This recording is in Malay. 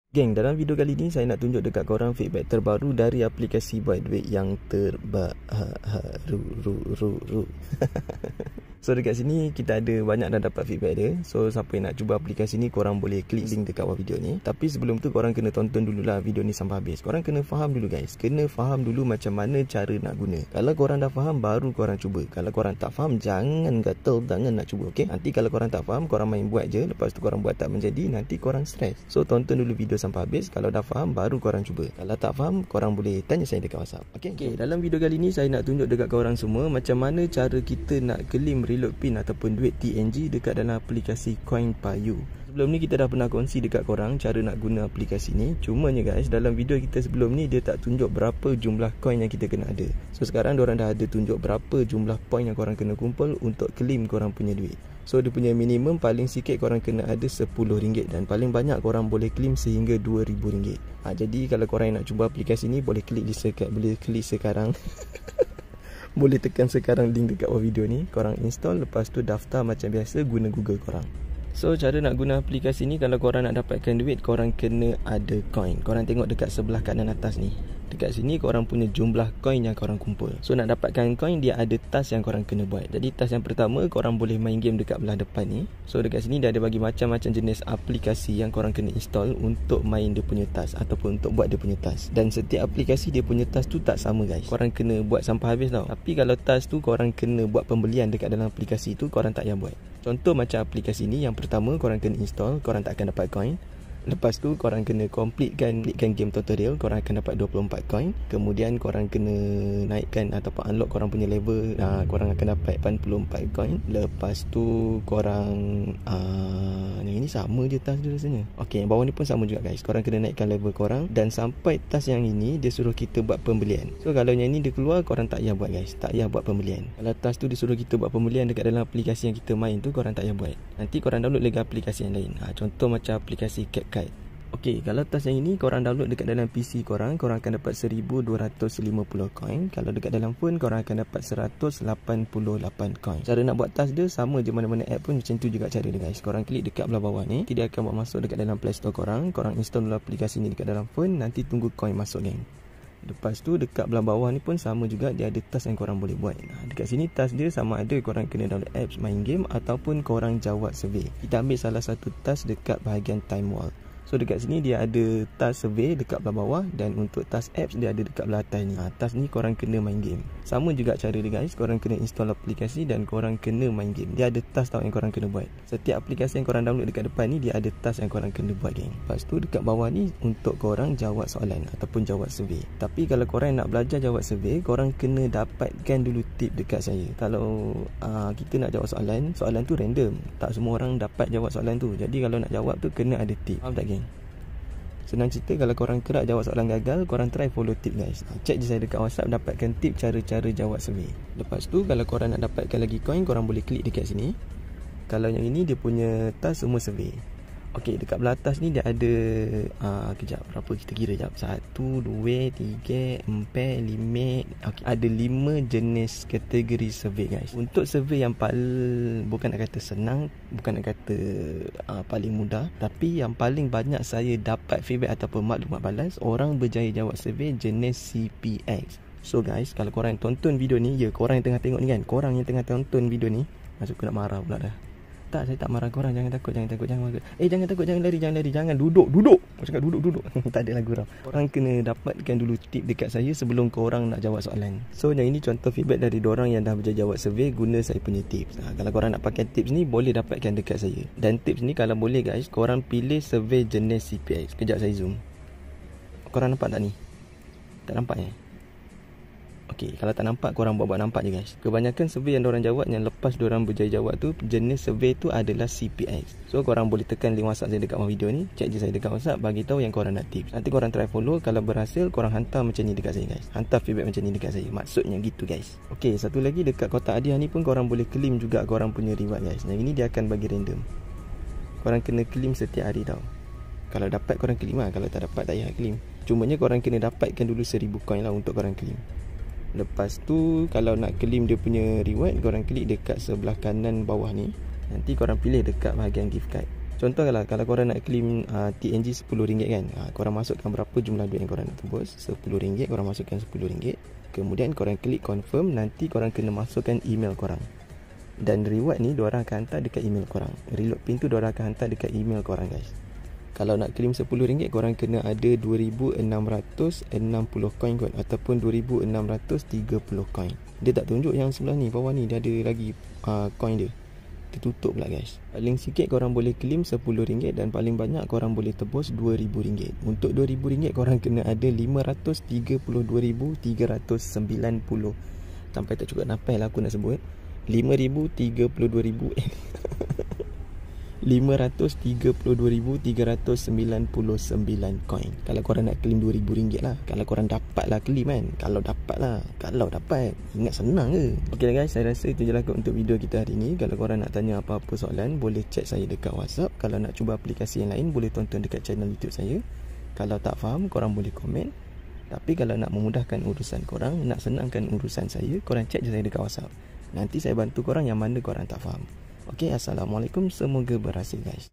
Geng, dalam video kali ni saya nak tunjuk dekat korang feedback terbaru dari aplikasi buat duit yang terbaru. So dekat sini kita ada banyak dah dapat feedback dia. So siapa yang nak cuba aplikasi ni, korang boleh klik link dekat bawah video ni. Tapi sebelum tu korang kena tonton dululah video ni sampai habis. Korang kena faham dulu guys. Kena faham dulu macam mana cara nak guna. Kalau korang dah faham baru korang cuba. Kalau korang tak faham jangan gatal, jangan nak cuba, okey? Nanti kalau korang tak faham, korang main buat je, lepas tu korang buat tak menjadi, nanti korang stres. So tonton dulu video sampai habis. Kalau dah faham baru korang cuba. Kalau tak faham, korang boleh tanya saya dekat WhatsApp. Okey, dalam video kali ni saya nak tunjuk dekat korang semua macam mana cara kita nak claim reload pin ataupun duit TNG dekat dalam aplikasi CoinPayu. Sebelum ni kita dah pernah kongsi dekat korang cara nak guna aplikasi ni. Cumanya guys, dalam video kita sebelum ni dia tak tunjuk berapa jumlah coin yang kita kena ada. So sekarang diorang dah ada tunjuk berapa jumlah point yang korang kena kumpul untuk claim korang punya duit. So dia punya minimum paling sikit korang kena ada RM10 dan paling banyak korang boleh claim sehingga RM2,000. Jadi kalau korang nak cuba aplikasi ni boleh klik sekarang. Boleh tekan sekarang link dekat bawah video ni. Korang install, lepas tu daftar macam biasa guna Google korang. So cara nak guna aplikasi ni, kalau korang nak dapatkan duit, korang kena ada coin. Korang tengok dekat sebelah kanan atas ni. Dekat sini korang punya jumlah coin yang korang kumpul. So nak dapatkan coin, dia ada task yang korang kena buat. Jadi task yang pertama, korang boleh main game dekat belah depan ni. So dekat sini dia ada bagi macam-macam jenis aplikasi yang korang kena install untuk main dia punya task ataupun untuk buat dia punya task. Dan setiap aplikasi dia punya task tu tak sama guys. Korang kena buat sampai habis tau. Tapi kalau task tu korang kena buat pembelian dekat dalam aplikasi tu, korang tak payah buat. Contoh macam aplikasi ni, yang pertama korang kena install, korang tak akan dapat coin. Lepas tu korang kena completekan game tutorial, korang akan dapat 24 coin. Kemudian korang kena naikkan ataupun unlock korang punya level, korang akan dapat 84 coin. Lepas tu korang yang ini sama je task dia rasanya. Okey, yang bawah ni pun sama juga guys. Korang kena naikkan level korang. Dan sampai task yang ini dia suruh kita buat pembelian. So kalau yang ini dia keluar, korang tak payah buat guys. Tak payah buat pembelian. Kalau task tu dia suruh kita buat pembelian dekat dalam aplikasi yang kita main tu, korang tak payah buat. Nanti korang download lagi aplikasi yang lain. Contoh macam aplikasi CapCut. Okey, kalau task yang ini korang download dekat dalam PC korang, korang akan dapat 1250 coin. Kalau dekat dalam phone, korang akan dapat 188 coin. Cara nak buat task dia sama je mana-mana app pun macam tu juga cara dia guys. Korang klik dekat belah bawah ni, nanti dia akan bawa masuk dekat dalam Play Store korang. Korang install dulu aplikasi ni dekat dalam phone, nanti tunggu coin masuk geng. Lepas tu dekat belah bawah ni pun sama juga, dia ada task yang korang boleh buat. Dekat sini task dia sama ada korang kena download apps main game ataupun korang jawab survey. Kita ambil salah satu task dekat bahagian time wall. So dekat sini dia ada task survey dekat belah bawah, dan untuk task apps dia ada dekat belah atas ni. Task ni korang kena main game. Sama juga cara dia guys, korang kena install aplikasi dan korang kena main game. Dia ada task tau yang korang kena buat. Setiap aplikasi yang korang download dekat depan ni dia ada task yang korang kena buat geng. Lepas tu dekat bawah ni untuk korang jawab soalan ataupun jawab survey. Tapi kalau korang nak belajar jawab survey, korang kena dapatkan dulu tip dekat saya. Kalau kita nak jawab soalan tu random. Tak semua orang dapat jawab soalan tu. Jadi kalau nak jawab tu kena ada tip. Faham tak geng? Senang cerita, kalau korang kerap jawab soalan gagal, korang try follow tip guys. Cek je saya dekat WhatsApp, dapatkan tip cara-cara jawab survey. Lepas tu kalau korang nak dapatkan lagi coin, korang boleh klik dekat sini. Kalau yang ini dia punya task semua survey. Okey, dekat belah atas ni dia ada kejap, berapa kita kira jap. 1, 2, 3, 4, 5. Okey, ada 5 jenis kategori survey guys. Untuk survey yang bukan nak kata senang, bukan nak kata paling mudah, tapi yang paling banyak saya dapat feedback ataupun maklumat balas, orang berjaya jawab survey jenis CPX. So guys, kalau korang yang tonton video ni, korang yang tengah tengok ni kan, korang yang tengah tonton video ni, masuk aku nak marah pula dah. Tak, saya tak marah korang. Jangan takut, jangan marah. Jangan takut, jangan lari. Jangan duduk. Aku cakap duduk. Tak ada lagu rap. Korang kena dapatkan dulu tip dekat saya sebelum korang nak jawab soalan. So yang ini contoh feedback dari dorang yang dah berjaya jawab survey guna saya punya tips. Kalau korang nak pakai tips ni, boleh dapatkan dekat saya. Dan tips ni kalau boleh guys, korang pilih survey jenis CPX. Kejap saya zoom. Korang nampak tak ni? Tak nampak ya? Okey, kalau tak nampak, korang buat nampak je guys. Kebanyakan survey yang diorang jawab, yang lepas diorang berjaya jawab tu, jenis survey tu adalah CPX. So korang boleh tekan link WhatsApp saya dekat bawah video ni. Cek je saya dekat WhatsApp, bagi tahu yang korang nak tips. Nanti korang try follow. Kalau berhasil, korang hantar macam ni dekat saya guys. Hantar feedback macam ni dekat saya. Maksudnya gitu guys. Okey, satu lagi dekat kotak hadiah ni pun korang boleh claim juga korang punya reward guys. Yang ini dia akan bagi random. Korang kena claim setiap hari tau. Kalau dapat korang claim lah. Kalau tak dapat tak payah claim. Cumanya korang kena dapatkan dulu 1000 coin lah untuk korang claim. Lepas tu kalau nak claim dia punya reward, korang klik dekat sebelah kanan bawah ni. Nanti korang pilih dekat bahagian gift card. Contoh kalau korang nak claim TNG RM10 kan, korang masukkan berapa jumlah duit yang korang nak tebus. RM10, korang masukkan RM10. Kemudian korang klik confirm. Nanti korang kena masukkan email korang. Dan reward ni diorang akan hantar dekat email korang. Reload pin tu diorang akan hantar dekat email korang guys. Kalau nak claim RM10, korang kena ada 2,660 coin kot, ataupun 2,630 coin. Dia tak tunjuk yang sebelah ni, bawah ni dia ada lagi coin dia. Tertutup pula guys. Paling sikit korang boleh claim RM10 dan paling banyak korang boleh tebus RM2,000. Untuk RM2,000 korang kena ada 532,390. Sampai tak cukup nafas lah aku nak sebut. 532,399 coin. Kalau korang nak claim RM2,000 lah. Kalau korang dapat lah claim kan. Kalau dapat ingat senang ke. Ok lah guys, saya rasa itu je lah untuk video kita hari ni. Kalau korang nak tanya apa-apa soalan, boleh chat saya dekat WhatsApp. Kalau nak cuba aplikasi yang lain, boleh tonton dekat channel YouTube saya. Kalau tak faham, korang boleh komen. Tapi kalau nak memudahkan urusan korang, nak senangkan urusan saya, korang chat je saya dekat WhatsApp. Nanti saya bantu korang yang mana korang tak faham. Ok, Assalamualaikum. Semoga berhasil guys.